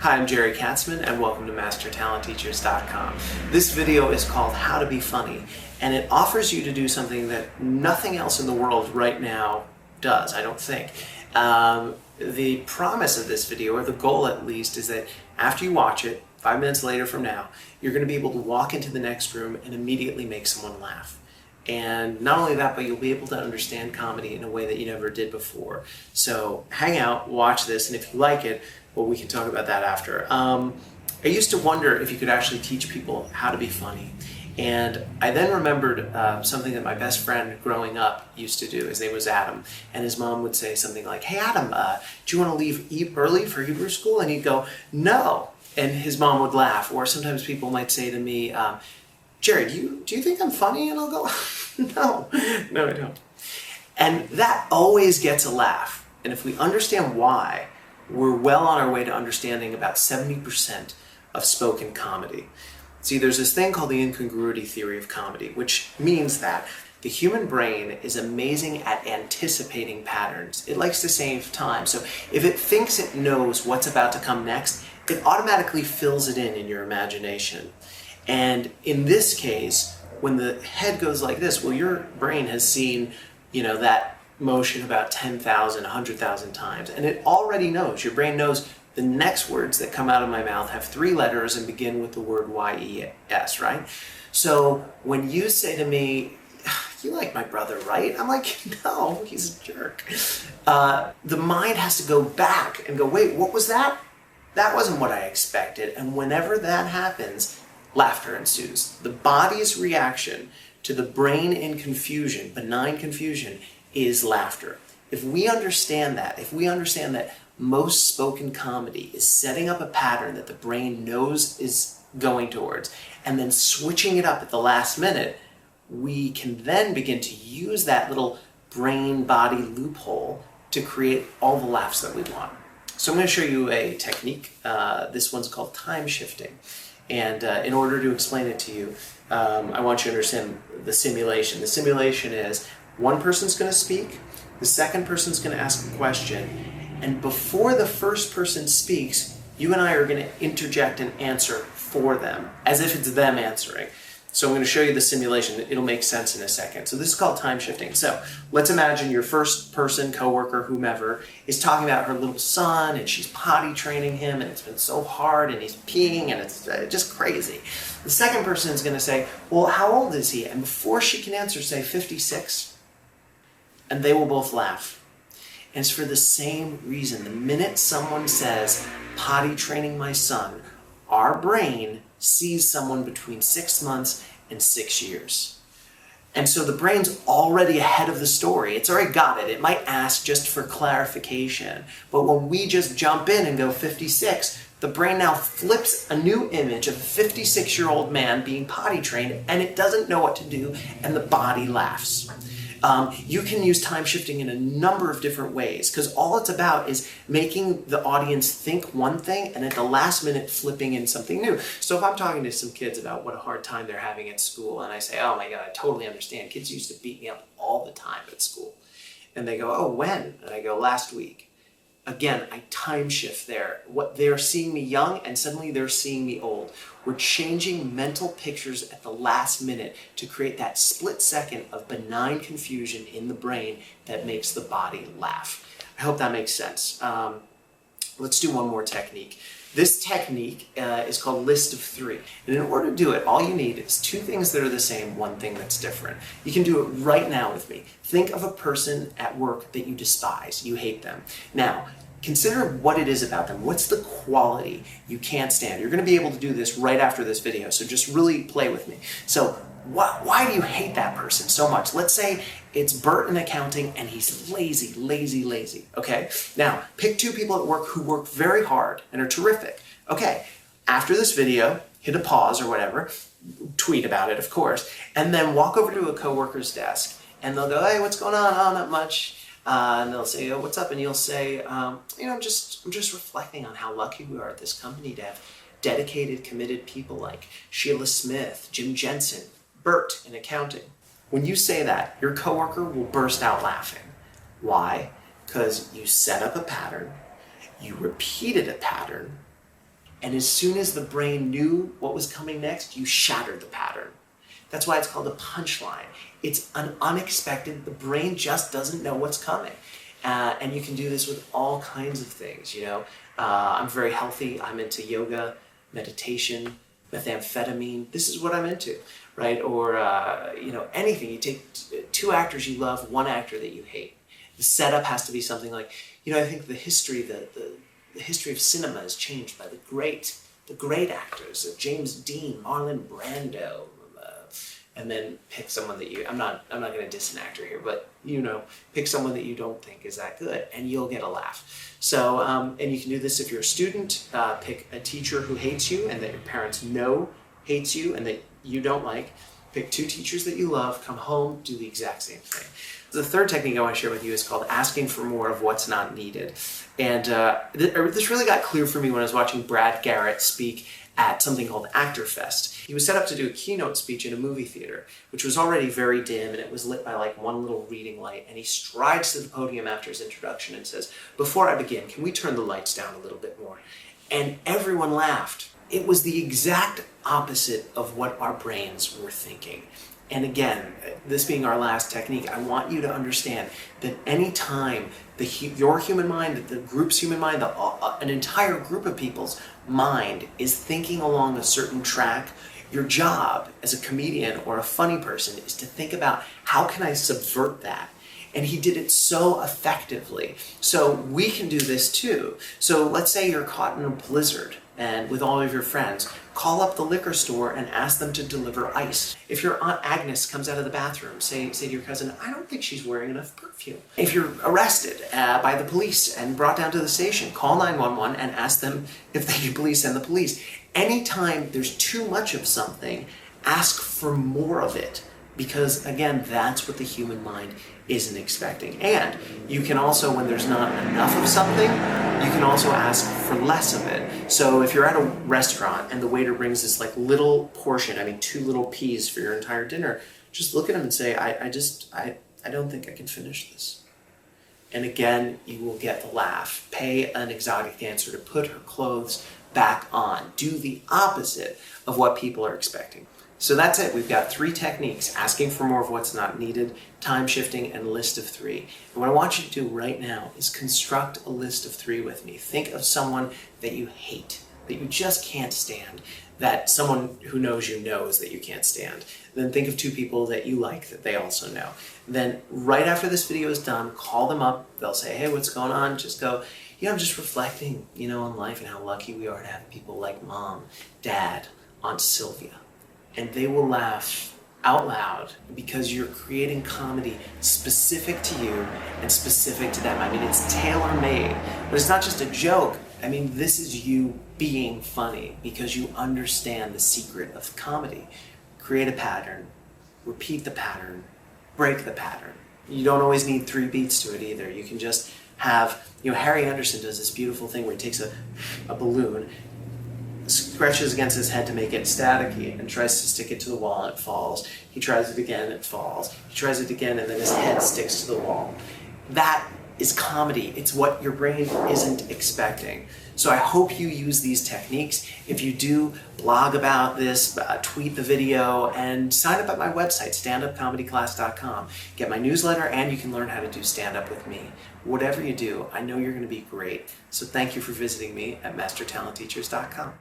Hi, I'm Jerry Katzman and welcome to MasterTalentTeachers.com. This video is called How to Be Funny, and it offers you to do something that nothing else in the world right now does, I don't think. The promise of this video, or the goal at least, is that after you watch it, 5 minutes later from now, you're going to be able to walk into the next room and immediately make someone laugh. And not only that, but you'll be able to understand comedy in a way that you never did before. So hang out, watch this, and if you like it, well, we can talk about that after. I used to wonder if you could actually teach people how to be funny. And I then remembered something that my best friend growing up used to do. His name was Adam. And his mom would say something like, "Hey Adam, do you want to leave early for Hebrew school?" And he'd go, "No." And his mom would laugh. Or sometimes people might say to me, "Jerry, do you think I'm funny?" And I'll go, no, I don't. And that always gets a laugh. And if we understand why, we're well on our way to understanding about 70% of spoken comedy. See, there's this thing called the Incongruity Theory of comedy, which means that the human brain is amazing at anticipating patterns. It likes to save time. So if it thinks it knows what's about to come next, it automatically fills it in your imagination. And in this case, when the head goes like this, well, your brain has seen, that motion about 10,000, 100,000 times. And it already knows, your brain knows the next words that come out of my mouth have 3 letters and begin with the word Y-E-S, right? So when you say to me, "You like my brother, right?" I'm like, "No, he's a jerk." The mind has to go back and go, "Wait, what was that? That wasn't what I expected." And whenever that happens, laughter ensues. The body's reaction to the brain in confusion, benign confusion, is laughter. If we understand that most spoken comedy is setting up a pattern that the brain knows is going towards, and then switching it up at the last minute, we can then begin to use that little brain-body loophole to create all the laughs that we want. So I'm going to show you a technique. This one's called time shifting. And in order to explain it to you, I want you to understand the simulation. The simulation is one person's going to speak, the second person's going to ask a question, and before the first person speaks, you and I are going to interject an answer for them, as if it's them answering. So I'm going to show you the simulation. It'll make sense in a second. So this is called time shifting. So let's imagine your first person, coworker, whomever, is talking about her little son, and she's potty training him, and it's been so hard, and he's peeing, and it's just crazy. The second person is going to say, "Well, how old is he?" And before she can answer, say 56. And they will both laugh. And it's for the same reason. The minute someone says, "potty training my son," our brain sees someone between 6 months and 6 years. And so the brain's already ahead of the story. It's already got it. It might ask just for clarification. But when we just jump in and go 56, the brain now flips a new image of a 56-year-old man being potty trained, and it doesn't know what to do, and the body laughs. You can use time shifting in a number of different ways, because all it's about is making the audience think one thing and at the last minute flipping in something new. So if I'm talking to some kids about what a hard time they're having at school, and I say, "Oh my God, I totally understand. Kids used to beat me up all the time at school." And they go, "Oh, when?" And I go, "Last week." Again, I time shift there. What they're seeing me young, and suddenly they're seeing me old. We're changing mental pictures at the last minute to create that split second of benign confusion in the brain that makes the body laugh. I hope that makes sense. Let's do one more technique. This technique is called List of 3. And in order to do it, all you need is 2 things that are the same, 1 thing that's different. You can do it right now with me. Think of a person at work that you despise. You hate them. Now, consider what it is about them. What's the quality you can't stand? You're going to be able to do this right after this video, so just really play with me. So why do you hate that person so much? Let's say it's Bert in accounting and he's lazy, okay? Now, pick 2 people at work who work very hard and are terrific. Okay, after this video, hit a pause or whatever, tweet about it, of course, and then walk over to a coworker's desk and they'll go, "Hey, what's going on?" "Oh, not much." And they'll say, "Oh, what's up?" And you'll say, I'm just reflecting on how lucky we are at this company to have dedicated, committed people like Sheila Smith, Jim Jensen, Bert in accounting." When you say that, your coworker will burst out laughing. Why? Because you set up a pattern, you repeated a pattern, And as soon as the brain knew what was coming next, you shattered the pattern. That's why it's called a punchline. It's an unexpected, the brain just doesn't know what's coming. And you can do this with all kinds of things, I'm very healthy, I'm into yoga, meditation, methamphetamine, this is what I'm into, right? Or, anything. You take two actors you love, one actor that you hate. The setup has to be something like, I think the history of cinema is changed by the great actors, James Dean, Marlon Brando, and then pick someone that I'm not going to diss an actor here, but pick someone that you don't think is that good, and you'll get a laugh. So, and you can do this if you're a student. Pick a teacher who hates you and that your parents know hates you and that you don't like. Pick two teachers that you love, come home, do the exact same thing. The third technique I want to share with you is called asking for more of what's not needed. And this really got clear for me when I was watching Brad Garrett speak at something called Actor Fest. He was set up to do a keynote speech in a movie theater, which was already very dim, and it was lit by like one little reading light. And he strides to the podium after his introduction and says, "Before I begin, can we turn the lights down a little bit more?" And everyone laughed. It was the exact opposite of what our brains were thinking. And again, this being our last technique, I want you to understand that anytime your human mind, the group's human mind, an entire group of people's mind is thinking along a certain track, your job as a comedian or a funny person is to think about how can I subvert that? And he did it so effectively. So we can do this too. So let's say you're caught in a blizzard and with all of your friends, call up the liquor store and ask them to deliver ice. If your Aunt Agnes comes out of the bathroom, say to your cousin, "I don't think she's wearing enough perfume." If you're arrested by the police and brought down to the station, call 911 and ask them if they can please send the police. Anytime there's too much of something, ask for more of it. Because again, that's what the human mind isn't expecting. And you can also, when there's not enough of something, you can also ask for less of it. So if you're at a restaurant and the waiter brings this like little portion, 2 little peas for your entire dinner, just look at him and say, I don't think I can finish this. And again, you will get the laugh. Pay an exotic dancer to put her clothes back on. Do the opposite of what people are expecting. So that's it. We've got 3 techniques: asking for more of what's not needed, time shifting, and list of 3. And what I want you to do right now is construct a list of 3 with me. Think of someone that you hate, that you just can't stand, that someone who knows you knows that you can't stand. Then think of 2 people that you like that they also know. Then right after this video is done, call them up. They'll say, "Hey, what's going on?" Just go, "I'm just reflecting, on life and how lucky we are to have people like Mom, Dad, Aunt Sylvia." And they will laugh out loud because you're creating comedy specific to you and specific to them. It's tailor-made, but it's not just a joke. This is you being funny because you understand the secret of comedy. Create a pattern, repeat the pattern, break the pattern. You don't always need 3 beats to it either. You can just have, Harry Anderson does this beautiful thing where he takes a balloon, scratches against his head to make it staticky and tries to stick it to the wall and it falls. He tries it again, it falls. He tries it again and then his head sticks to the wall. That is comedy. It's what your brain isn't expecting. So I hope you use these techniques. If you do, blog about this, tweet the video, and sign up at my website, standupcomedyclass.com. Get my newsletter and you can learn how to do stand-up with me. Whatever you do, I know you're going to be great. So thank you for visiting me at mastertalentteachers.com.